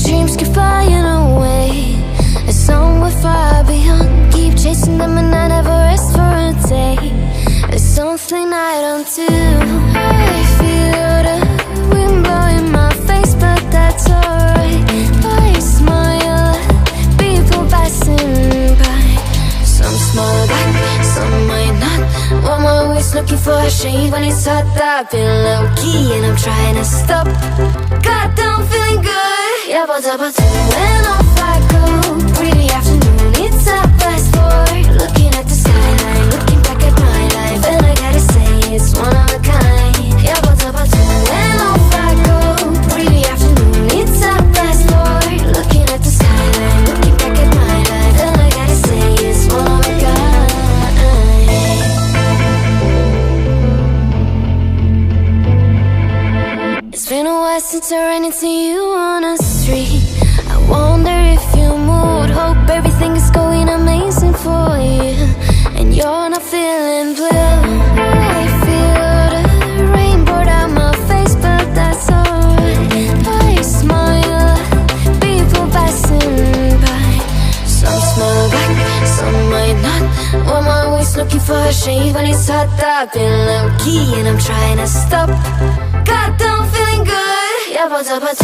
dreams keep flying away, as somewhere far beyond. Keep chasing them and I never rest for a day. There's something I don't do. I feel the wind blowing my face, but that's alright. I smile at people passing by. Some smile back, some might not. I'm always looking for a shade when it's hot. I've been low-key and I'm trying to stop. God, I'm feeling good. Yeah, but when off I go. Pretty afternoon, it's a fast forward. Looking at the skyline, looking back at my life, and I gotta say it's one of a kind. Yeah, but when off I go. Pretty afternoon, it's a fast forward. Looking at the skyline, looking back at my life, and I gotta say it's one of a kind. It's been a while since I ran into you on a street. I wonder if you moved. Hope everything is going amazing for you, and you're not feeling blue. I feel the rain pour down my face, but that's alright. I smile at people passing by. Some smile back, some might not. I'm always looking for a shade when it's hot. I've been low-key and I'm trying to stop. God, I'm feeling good. Yeah, but when